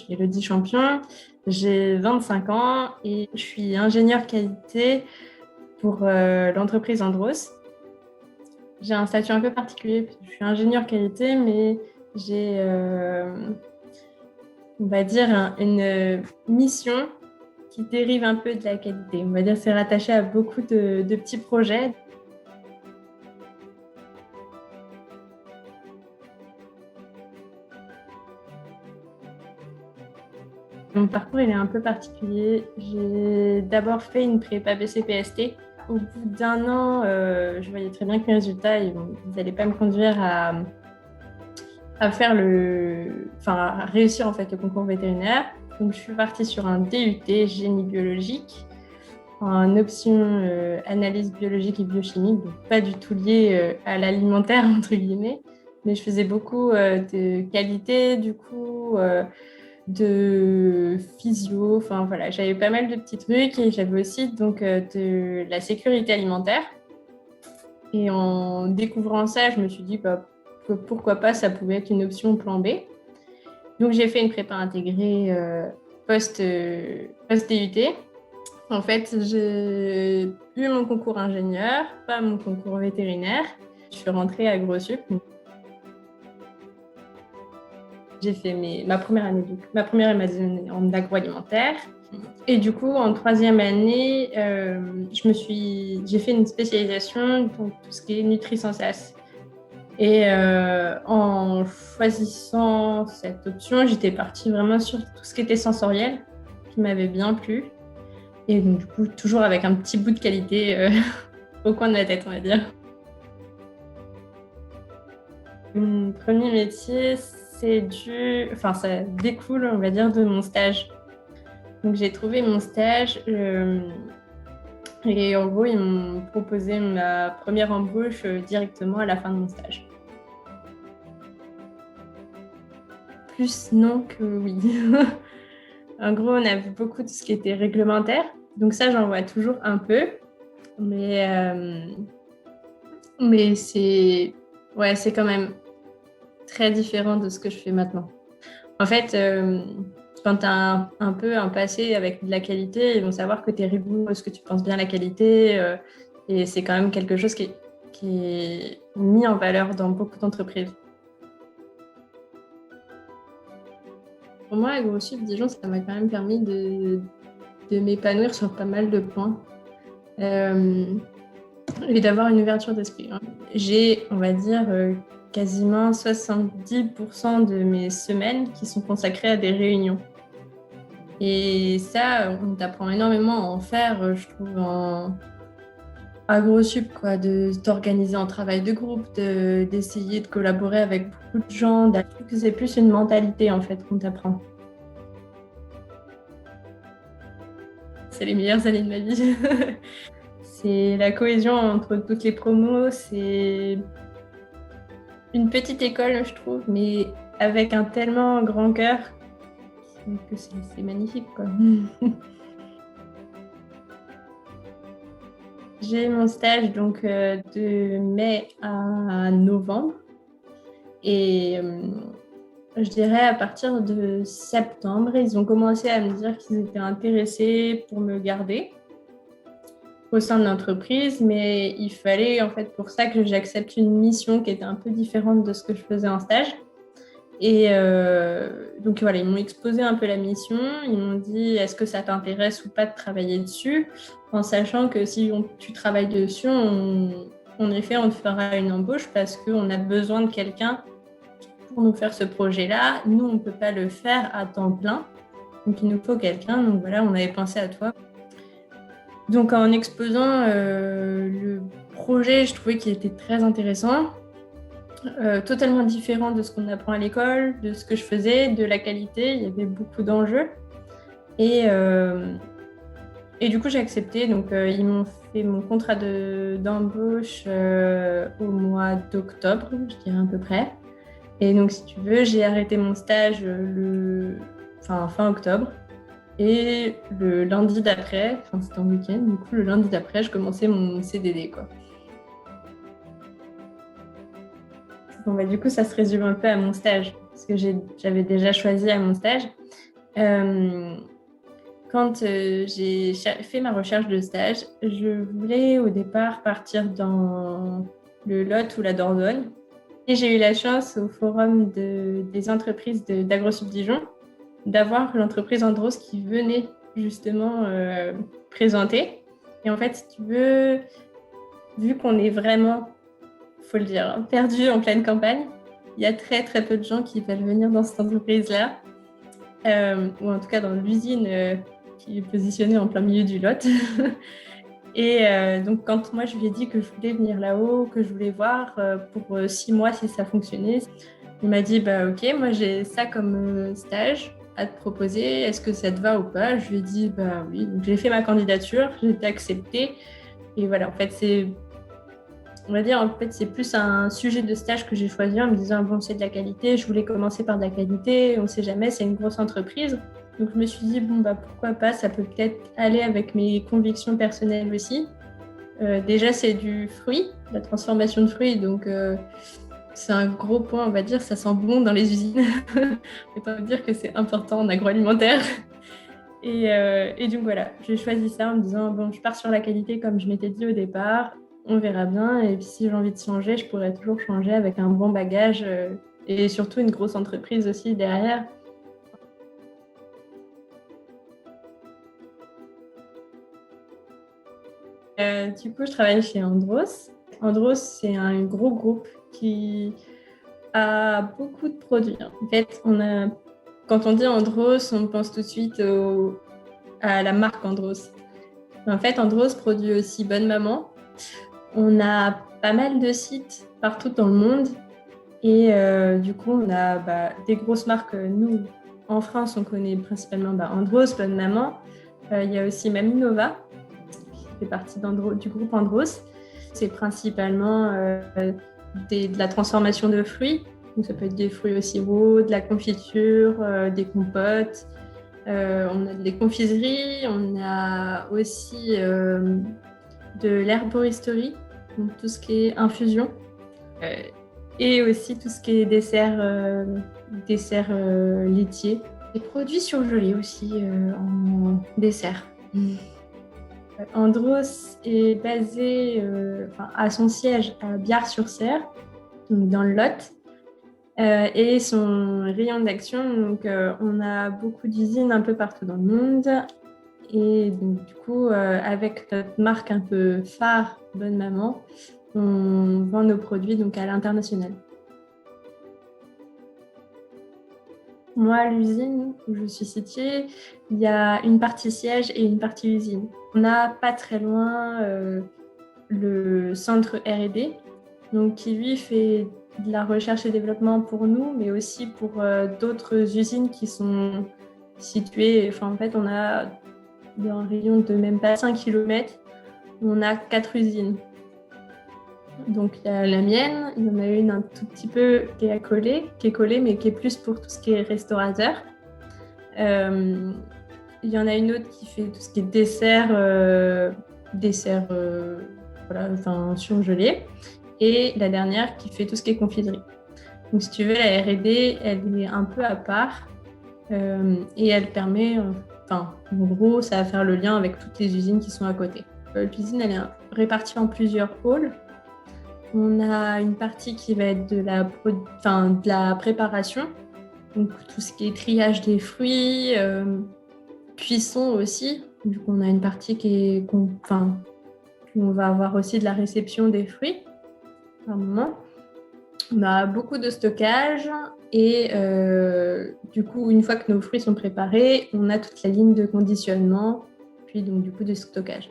Je suis Elodie Champion, j'ai 25 ans et je suis ingénieure qualité pour l'entreprise Andros. J'ai un statut un peu particulier parce que je suis ingénieure qualité, mais j'ai, on va dire, une mission qui dérive un peu de la qualité. On va dire que c'est rattaché à beaucoup de petits projets. Mon parcours, il est un peu particulier. J'ai d'abord fait une prépa BCPST. Au bout d'un an, je voyais très bien que mes résultats, ils n'allaient pas me conduire à faire à réussir en fait le concours vétérinaire. Donc, je suis partie sur un DUT génie biologique, en option analyse biologique et biochimique, donc pas du tout lié à l'alimentaire entre guillemets, mais je faisais beaucoup de qualité, du coup. De physio, enfin voilà, j'avais pas mal de petits trucs et j'avais aussi donc de la sécurité alimentaire. Et en découvrant ça, je me suis dit que pourquoi pas, ça pouvait être une option plan B. Donc j'ai fait une prépa intégrée post-DUT. En fait, j'ai eu mon concours ingénieur, pas mon concours vétérinaire. Je suis rentrée à GrosSup. J'ai fait ma première année en agroalimentaire. Et du coup, en troisième année, j'ai fait une spécialisation dans tout ce qui est nutrisensas. Et en choisissant cette option, j'étais partie vraiment sur tout ce qui était sensoriel, qui m'avait bien plu. Et donc, du coup, toujours avec un petit bout de qualité au coin de la tête, on va dire. Mon premier métier, ça découle, on va dire, de mon stage. Donc, j'ai trouvé mon stage et en gros, ils m'ont proposé ma première embauche directement à la fin de mon stage. Plus non que oui. En gros, on a vu beaucoup de ce qui était réglementaire. Donc ça, j'en vois toujours un peu. Mais c'est quand même très différent de ce que je fais maintenant. En fait, quand tu as un peu un passé avec de la qualité, ils vont savoir que tu es rigoureuse, que tu penses bien à la qualité. Et c'est quand même quelque chose qui est mis en valeur dans beaucoup d'entreprises. Pour moi, à GrosSup Dijon, ça m'a quand même permis de m'épanouir sur pas mal de points et d'avoir une ouverture d'esprit. J'ai, on va dire, quasiment 70% de mes semaines qui sont consacrées à des réunions. Et ça, on t'apprend énormément à en faire, je trouve, à GrosSup, quoi, d'organiser un travail de groupe, d'essayer de collaborer avec beaucoup de gens. Je trouve que c'est plus une mentalité, en fait, qu'on t'apprend. C'est les meilleures années de ma vie. C'est la cohésion entre toutes les promos. C'est une petite école, je trouve, mais avec un tellement grand cœur que c'est magnifique, quoi. J'ai mon stage donc de mai à novembre et je dirais à partir de septembre, ils ont commencé à me dire qu'ils étaient intéressés pour me garder au sein de l'entreprise, mais il fallait en fait pour ça que j'accepte une mission qui était un peu différente de ce que je faisais en stage. Et donc voilà, ils m'ont exposé un peu la mission, ils m'ont dit est-ce que ça t'intéresse ou pas de travailler dessus, en sachant que si tu travailles dessus, en effet, on te fera une embauche parce qu'on a besoin de quelqu'un pour nous faire ce projet-là. Nous, on ne peut pas le faire à temps plein, donc il nous faut quelqu'un. Donc voilà, on avait pensé à toi. Donc en exposant le projet, je trouvais qu'il était très intéressant. Totalement différent de ce qu'on apprend à l'école, de ce que je faisais, de la qualité. Il y avait beaucoup d'enjeux. Et du coup, j'ai accepté. Donc, ils m'ont fait mon contrat d'embauche au mois d'octobre, je dirais à peu près. Et donc, si tu veux, j'ai arrêté mon stage fin octobre. Et le lundi d'après, c'était en week-end, du coup, le lundi d'après, je commençais mon CDD, quoi. Bon, du coup, ça se résume un peu à mon stage, parce que j'avais déjà choisi à mon stage. Euh, Quand j'ai fait ma recherche de stage, je voulais au départ partir dans le Lot ou la Dordogne. Et j'ai eu la chance au forum des entreprises d'AgroSup Dijon d'avoir l'entreprise Andros qui venait justement présenter. Et en fait, si tu veux, vu qu'on est vraiment, faut le dire, perdu en pleine campagne, il y a très très peu de gens qui veulent venir dans cette entreprise-là, ou en tout cas dans l'usine qui est positionnée en plein milieu du Lot. Et donc, quand moi je lui ai dit que je voulais venir là-haut, que je voulais voir pour 6 mois si ça fonctionnait, il m'a dit bah ok, moi j'ai ça comme stage à te proposer, est-ce que ça te va ou pas? Je lui ai dit bah oui, donc j'ai fait ma candidature, j'ai été acceptée. Et voilà, en fait, on va dire, en fait, c'est plus un sujet de stage que j'ai choisi en me disant bon, c'est de la qualité, je voulais commencer par de la qualité, on ne sait jamais, c'est une grosse entreprise. Donc je me suis dit bon bah pourquoi pas, ça peut peut-être aller avec mes convictions personnelles aussi. Déjà, c'est du fruit, la transformation de fruits, donc c'est un gros point, on va dire, ça sent bon dans les usines. Autant dire que c'est important en agroalimentaire. Et donc voilà, j'ai choisi ça en me disant, bon, je pars sur la qualité comme je m'étais dit au départ, on verra bien. Et puis si j'ai envie de changer, je pourrais toujours changer avec un bon bagage et surtout une grosse entreprise aussi derrière. Du coup, je travaille chez Andros. Andros, c'est un gros groupe qui a beaucoup de produits. En fait, quand on dit Andros, on pense tout de suite à la marque Andros. En fait, Andros produit aussi Bonne Maman. On a pas mal de sites partout dans le monde. Et du coup, on a des grosses marques. Nous, en France, on connaît principalement Andros, Bonne Maman. Il y a aussi Maminova, qui fait partie du groupe Andros. C'est principalement de la transformation de fruits. Donc, ça peut être des fruits au sirop, de la confiture, des compotes. On a des confiseries, on a aussi de l'herboristerie, donc tout ce qui est infusion, euh, et aussi tout ce qui est dessert laitier. Des produits surgelés aussi en dessert. Andros est basé à son siège à Biars-sur-Cère, donc dans le Lot. Et son rayon d'action, donc on a beaucoup d'usines un peu partout dans le monde. Et donc du coup, avec notre marque un peu phare, Bonne Maman, on vend nos produits donc à l'international. Moi, à l'usine où je suis située, il y a une partie siège et une partie usine. On a pas très loin le centre R&D, donc qui lui fait de la recherche et développement pour nous, mais aussi pour d'autres usines qui sont situées. Enfin, en fait, on a dans un rayon de même pas 5 km, on a 4 usines. Donc, il y a la mienne, il y en a une un tout petit peu qui est collée, mais qui est plus pour tout ce qui est restaurateur. Il y en a une autre qui fait tout ce qui est dessert voilà, enfin, surgelé. Et la dernière qui fait tout ce qui est confiserie. Donc, si tu veux, la R&D, elle est un peu à part et elle permet, en gros, ça va faire le lien avec toutes les usines qui sont à côté. L'usine, elle est répartie en plusieurs pôles. On a une partie qui va être de la préparation, donc tout ce qui est triage des fruits, cuisson aussi. Du coup, on a une partie où on va avoir aussi de la réception des fruits par moment. On a beaucoup de stockage et du coup, une fois que nos fruits sont préparés, on a toute la ligne de conditionnement, puis donc du coup de stockage.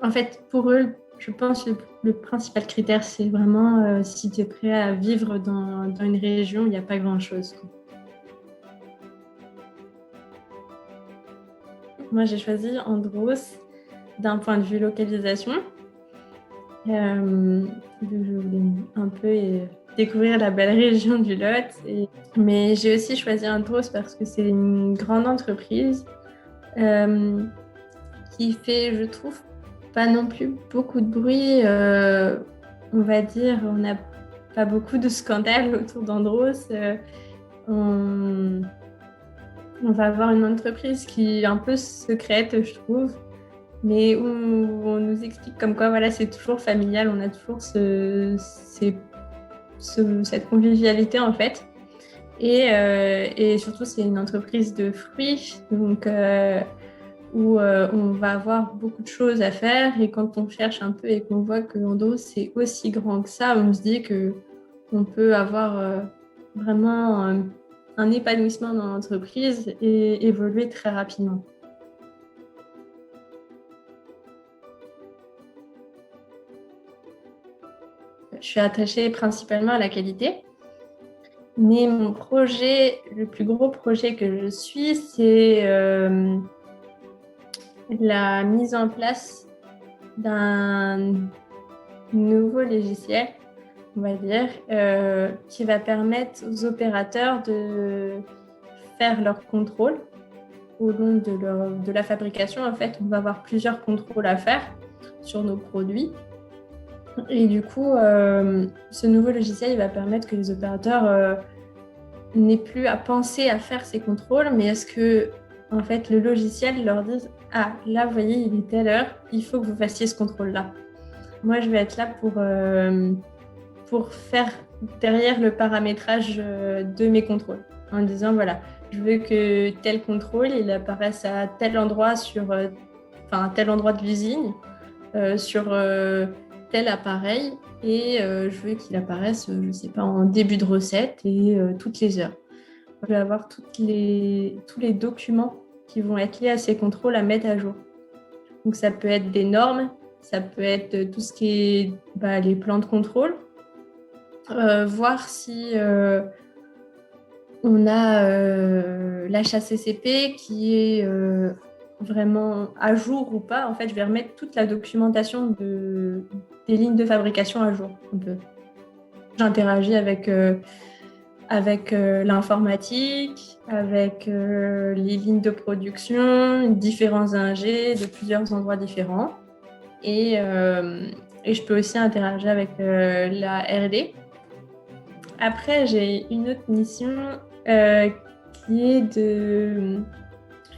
En fait, pour eux, je pense que le principal critère, c'est vraiment si tu es prêt à vivre dans une région où il n'y a pas grand-chose. Moi, j'ai choisi Andros d'un point de vue localisation. Je voulais un peu découvrir la belle région du Lot. Mais j'ai aussi choisi Andros parce que c'est une grande entreprise qui fait, je trouve, pas non plus beaucoup de bruit. On va dire, on a pas beaucoup de scandales autour d'Andros. On, on va avoir une entreprise qui est un peu secrète, je trouve, mais où on nous explique comme quoi voilà, c'est toujours familial, on a toujours cette convivialité en fait. Et surtout, c'est une entreprise de fruits, donc où on va avoir beaucoup de choses à faire. Et quand on cherche un peu et qu'on voit que Andros c'est aussi grand que ça, on se dit que on peut avoir vraiment un épanouissement dans l'entreprise et évoluer très rapidement. Je suis attachée principalement à la qualité. Mais mon projet, le plus gros projet que je suis, c'est la mise en place d'un nouveau logiciel, on va dire, qui va permettre aux opérateurs de faire leur contrôle au long de la fabrication. En fait, on va avoir plusieurs contrôles à faire sur nos produits. Et du coup, ce nouveau logiciel il va permettre que les opérateurs n'aient plus à penser à faire ces contrôles, mais est-ce que en fait, le logiciel leur dise ah, là, vous voyez, il est telle heure, il faut que vous fassiez ce contrôle-là. Moi, je vais être là pour faire derrière le paramétrage de mes contrôles, en disant voilà, je veux que tel contrôle il apparaisse à tel endroit tel endroit de l'usine, sur tel appareil, et je veux qu'il apparaisse, je ne sais pas, en début de recette et toutes les heures. Je vais avoir tous les documents qui vont être liés à ces contrôles à mettre à jour. Donc ça peut être des normes, ça peut être tout ce qui est les plans de contrôle, voir si on a l'HACCP qui est vraiment à jour ou pas. En fait, je vais remettre toute la documentation des lignes de fabrication à jour. Un peu. J'interagis avec l'informatique, avec les lignes de production, différents ingés de plusieurs endroits différents. Et je peux aussi interagir avec la R&D. Après, j'ai une autre mission qui est de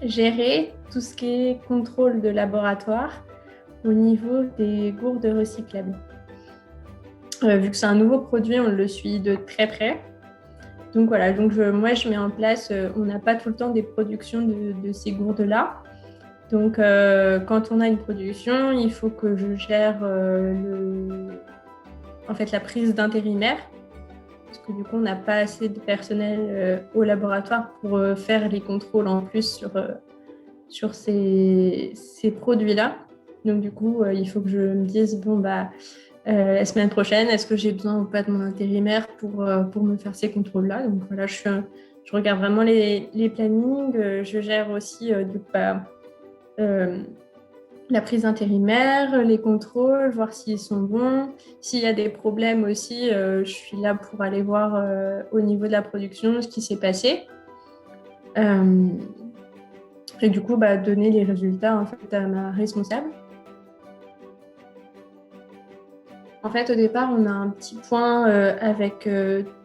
gérer tout ce qui est contrôle de laboratoire au niveau des gourdes recyclables. Vu que c'est un nouveau produit, on le suit de très près. Donc voilà, moi je mets en place, on n'a pas tout le temps des productions de ces gourdes-là. Donc quand on a une production, il faut que je gère la prise d'intérimaires. Parce que du coup, on n'a pas assez de personnel au laboratoire pour faire les contrôles en plus sur ces produits-là. Donc du coup, il faut que je me dise, la semaine prochaine, est-ce que j'ai besoin ou pas de mon intérimaire pour me faire ces contrôles-là? Donc voilà, je regarde vraiment les plannings. Je gère aussi la prise intérimaire, les contrôles, voir s'ils sont bons. S'il y a des problèmes aussi, je suis là pour aller voir au niveau de la production ce qui s'est passé. Et du coup, donner les résultats en fait, à ma responsable. En fait, au départ, on a un petit point avec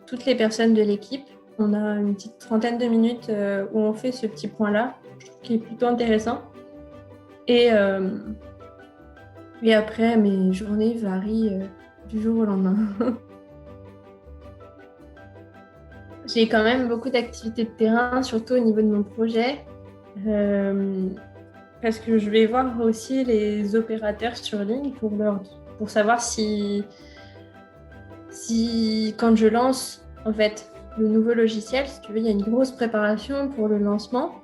toutes les personnes de l'équipe. On a une petite trentaine de minutes où on fait ce petit point-là, qui est plutôt intéressant. Et après, mes journées varient du jour au lendemain. J'ai quand même beaucoup d'activités de terrain, surtout au niveau de mon projet. Parce que je vais voir aussi les opérateurs sur ligne pour savoir si quand je lance en fait le nouveau logiciel, si tu veux, il y a une grosse préparation pour le lancement.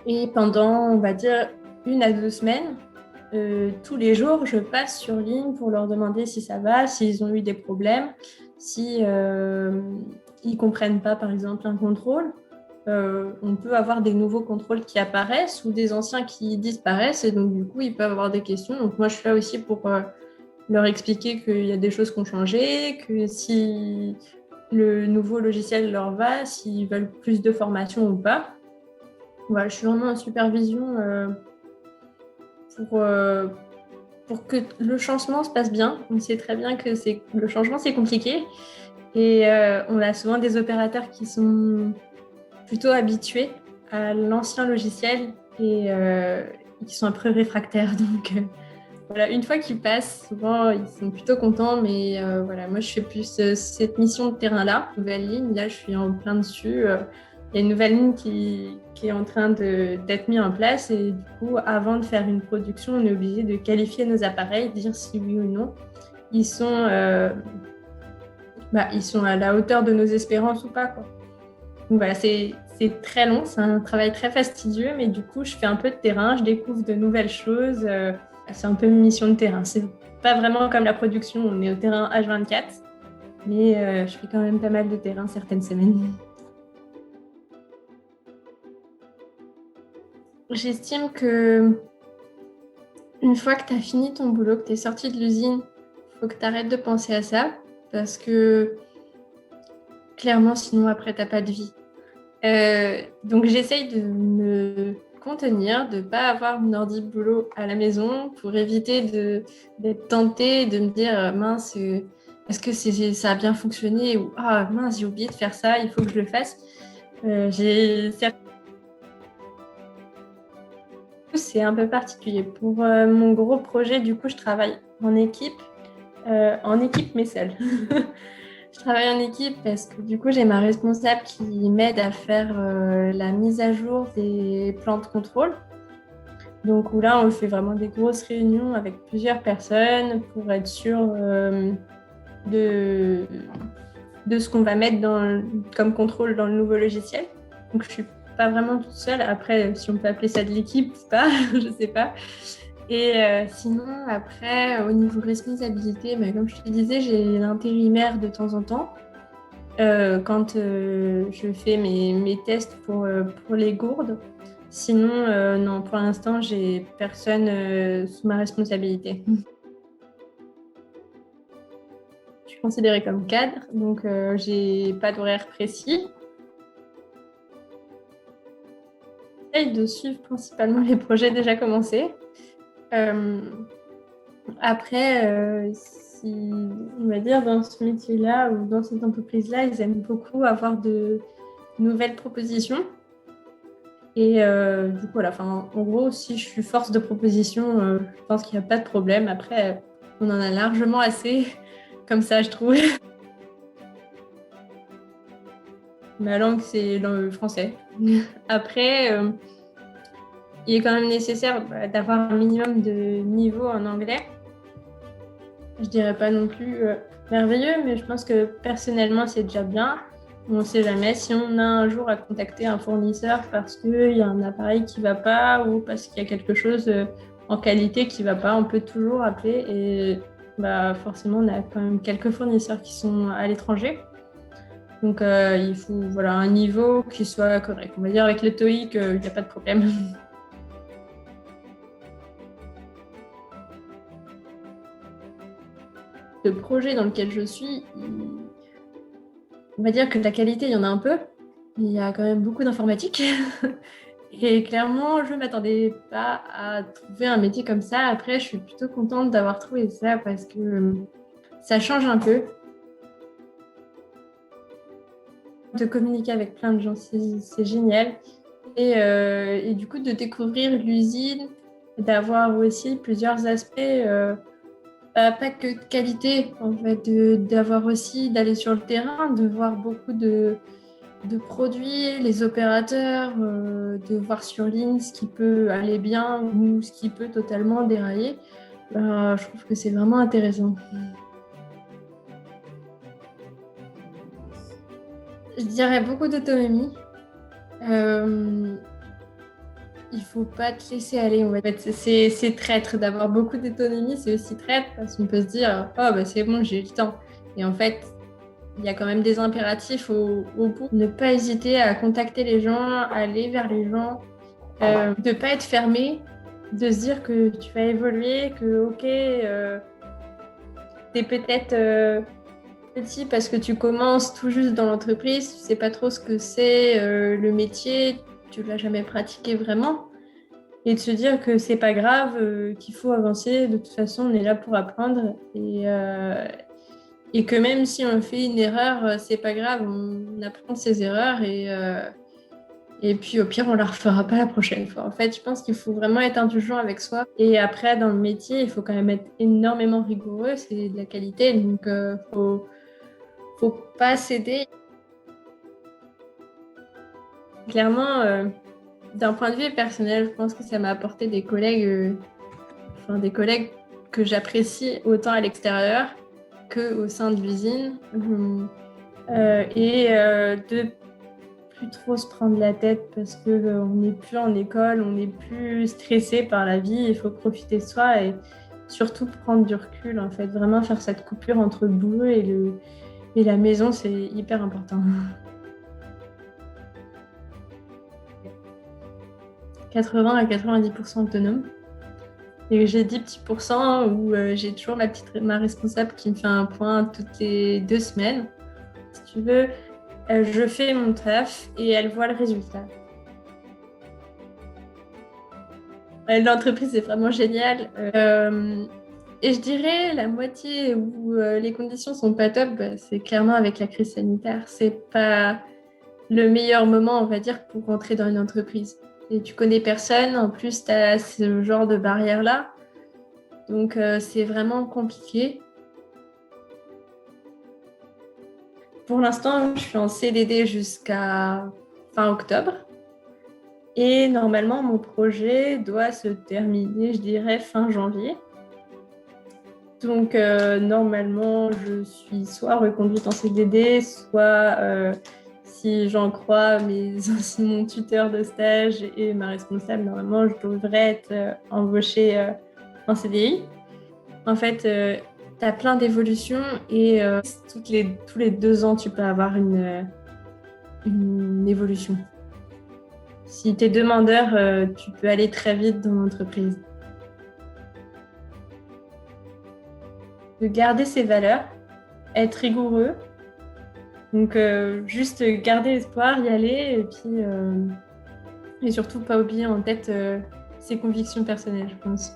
Et pendant, on va dire, 1 à 2 semaines, tous les jours, je passe sur ligne pour leur demander si ça va, s'ils ont eu des problèmes, si ils comprennent pas, par exemple, un contrôle. On peut avoir des nouveaux contrôles qui apparaissent ou des anciens qui disparaissent et donc du coup ils peuvent avoir des questions. Donc moi je suis là aussi pour leur expliquer qu'il y a des choses qui ont changé, que si le nouveau logiciel leur va, s'ils veulent plus de formation ou pas. Voilà, je suis vraiment en supervision pour que le changement se passe bien. On sait très bien que le changement, c'est compliqué. Et on a souvent des opérateurs qui sont plutôt habitués à l'ancien logiciel et qui sont un peu réfractaires. Donc voilà, une fois qu'ils passent, souvent ils sont plutôt contents. Mais voilà, moi je fais plus cette mission de terrain-là. Nouvelle ligne, là je suis en plein dessus. Il y a une nouvelle ligne qui est en train d'être mise en place. Et du coup, avant de faire une production, on est obligé de qualifier nos appareils, dire si oui ou non ils sont, ils sont à la hauteur de nos espérances ou pas, quoi. Donc voilà, c'est très long, c'est un travail très fastidieux, mais du coup, je fais un peu de terrain, je découvre de nouvelles choses. C'est un peu une mission de terrain. C'est pas vraiment comme la production, on est au terrain H24, mais je fais quand même pas mal de terrain certaines semaines. J'estime que une fois que tu as fini ton boulot, que tu es sorti de l'usine, il faut que tu arrêtes de penser à ça, parce que clairement, sinon après, tu n'as pas de vie. Donc j'essaye de me contenir, de ne pas avoir mon ordi boulot à la maison pour éviter d'être tentée, de me dire mince, est-ce que ça a bien fonctionné ou ah mince, j'ai oublié de faire ça, il faut que je le fasse. C'est un peu particulier. Pour mon gros projet, du coup, je travaille en équipe mais seule. Je travaille en équipe parce que du coup, j'ai ma responsable qui m'aide à faire la mise à jour des plans de contrôle. Donc où là, on fait vraiment des grosses réunions avec plusieurs personnes pour être sûr de, de ce qu'on va mettre comme contrôle dans le nouveau logiciel. Donc je suis pas vraiment toute seule. Après, si on peut appeler ça de l'équipe ou pas, je sais pas. Et sinon, après, au niveau responsabilité, comme je te disais, j'ai l'intérimaire de temps en temps. Quand je fais mes tests pour les gourdes. Sinon, non, pour l'instant, j'ai personne sous ma responsabilité. Je suis considérée comme cadre, donc j'ai pas d'horaire précis. J'essaye de suivre principalement les projets déjà commencés. Après, si, on va dire, dans ce métier-là ou dans cette entreprise-là, ils aiment beaucoup avoir de nouvelles propositions. Et du coup, voilà, en gros, si je suis force de proposition, je pense qu'il n'y a pas de problème. Après, on en a largement assez, comme ça, je trouve. Ma langue, c'est le français. Après, il est quand même nécessaire d'avoir un minimum de niveau en anglais. Je dirais pas non plus merveilleux, mais je pense que personnellement, c'est déjà bien. On ne sait jamais si on a un jour à contacter un fournisseur parce qu'il y a un appareil qui ne va pas ou parce qu'il y a quelque chose en qualité qui ne va pas, on peut toujours appeler et forcément, on a quand même quelques fournisseurs qui sont à l'étranger. Donc, il faut un niveau qui soit correct. On va dire avec le TOEIC, il n'y a pas de problème. Le projet dans lequel je suis, on va dire que de la qualité, il y en a un peu. Il y a quand même beaucoup d'informatique. Et clairement, je ne m'attendais pas à trouver un métier comme ça. Après, je suis plutôt contente d'avoir trouvé ça parce que ça change un peu. De communiquer avec plein de gens, c'est génial. Et du coup, de découvrir l'usine, d'avoir aussi plusieurs aspects, pas que de qualité, en fait, d'avoir aussi, d'aller sur le terrain, de voir beaucoup de produits, les opérateurs, de voir sur ligne ce qui peut aller bien ou ce qui peut totalement dérailler. Je trouve que c'est vraiment intéressant. Je dirais beaucoup d'autonomie. Il faut pas te laisser aller. En fait, c'est traître d'avoir beaucoup d'autonomie, c'est aussi traître parce qu'on peut se dire oh c'est bon, j'ai eu le temps. Et en fait, il y a quand même des impératifs au bout. Ne pas hésiter à contacter les gens, aller vers les gens, de ne pas être fermé, de se dire que tu vas évoluer, que ok, tu es peut-être petit parce que tu commences tout juste dans l'entreprise, tu sais pas trop ce que c'est le métier, tu l'as jamais pratiqué vraiment. et de se dire que c'est pas grave, qu'il faut avancer. De toute façon, on est là pour apprendre et que même si on fait une erreur, c'est pas grave, on apprend de ses erreurs et puis au pire, on la refera pas la prochaine fois. En fait, je pense qu'il faut vraiment être indulgent avec soi. Et après, dans le métier, il faut quand même être énormément rigoureux, c'est de la qualité, donc faut pas céder. Clairement, d'un point de vue personnel, je pense que ça m'a apporté des collègues que j'apprécie autant à l'extérieur qu'au sein de l'usine. De plus trop se prendre la tête parce que on n'est plus en école, on n'est plus stressé par la vie, il faut profiter de soi et surtout prendre du recul, en fait, vraiment faire cette coupure entre le boulot et la maison, c'est hyper important. 80 à 90% autonome. Et j'ai 10 petits pourcents où j'ai toujours ma responsable qui me fait un point toutes les 2 semaines. Si tu veux, je fais mon taf et elle voit le résultat. L'entreprise est vraiment géniale. Et je dirais la moitié où les conditions sont pas top, bah, c'est clairement avec la crise sanitaire. C'est pas le meilleur moment, on va dire, pour rentrer dans une entreprise. Et tu connais personne, en plus, tu as ce genre de barrière-là. Donc, c'est vraiment compliqué. Pour l'instant, je suis en CDD jusqu'à fin octobre. Et normalement, mon projet doit se terminer, je dirais, fin janvier. Donc, normalement, je suis soit reconduite en CDD, soit, si j'en crois mon tuteur de stage et ma responsable, normalement, je devrais être embauchée en CDI. En fait, tu as plein d'évolutions et tous les 2 ans, tu peux avoir une évolution. Si tu es demandeur, tu peux aller très vite dans l'entreprise. De garder ses valeurs, être rigoureux. Donc, juste garder espoir, y aller, et puis et surtout pas oublier en tête ses convictions personnelles, je pense.